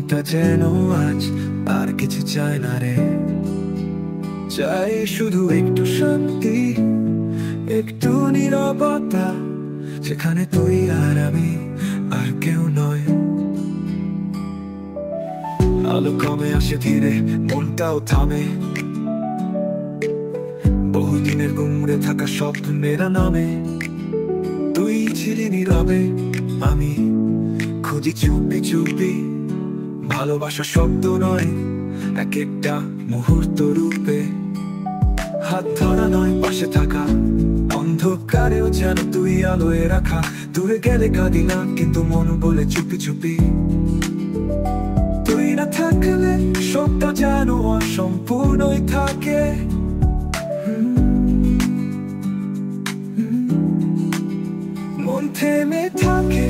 মনটা যেন আজ আর কিছু চায় না রে, চাই শুধু একটু শান্তি, একটু নীরবতা, যেখানে তুই আর আমি আর কেউ নয়। আলো কমে আসে ধীরে, মনটাও থামে, বহুদিনের গুমড়ে থাকা স্বপ্নেরা নামে। তুই ছিলি নীরবে, আমি খুঁজি চুপি চুপি, ভালোবাসা শব্দ নয়, এক একটা মুহূর্ত রূপে। হাত ধরা নয়, পাশে থাকা, অন্ধকারেও যেন তুই আলোয় রাখা। দূরে গেলে কাঁদি না, কিন্তু মন বলে চুপি চুপি। তুই না থাকলে সবটা যেন অসম্পূর্ণই থাকে। মন থেমে থাকে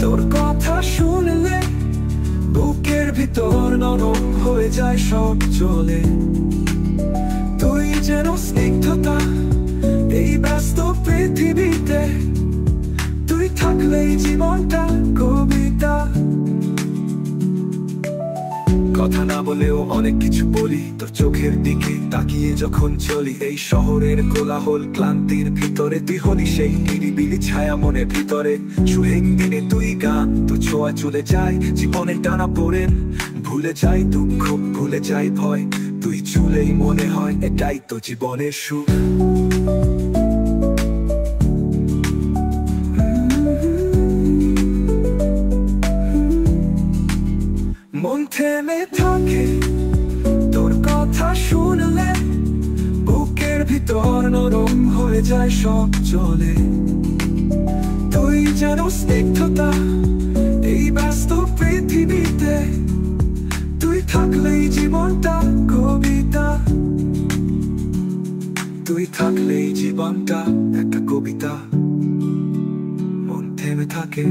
তোর কথা শুনলে, বুকের ভিতর নরম হয়ে যায় সব চলে। তুই যেন স্নিগ্ধতা এই ব্যস্ত পৃথিবীতে, তুই থাকলেই জীবনটা কবিতা। কথা না বলেও অনেক কিছু বলি, তোর চোখের দিকে তাকিয়ে যখন চলি। এই শহরের কোলাহল ক্লান্তির ভিতরে তুই হলি সেই নিরিবিলি ছায়া মনের ভিতরে। সুহেং দিনে তুই গান, তোর ছোঁয়া চলে যায় জীবনের টানা পড়েন। ভুলে যাই দুঃখ, ভুলে যাই ভয়, তুই চুলেই মনে হয় এটাই তো জীবনের সুখ। মন থেমে থাকে তোর কথা শুনলে, বুকের ভিতর নরম হয়ে যায় সব চলে। তুই যেন স্নিগ্ধতা এই ব্যস্ত পৃথিবীতে, তুই থাকলেই জীবনটা কবিতা। তুই থাকলেই জীবনটা একটা কবিতা। মন থেমে থাকে।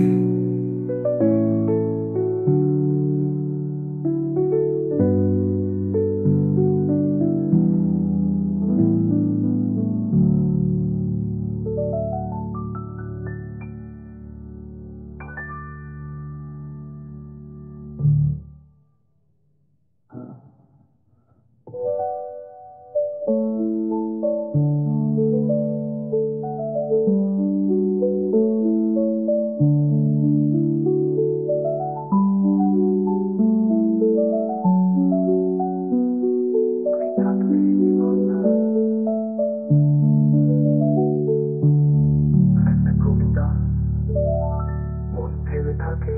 মন থেমে থাকে।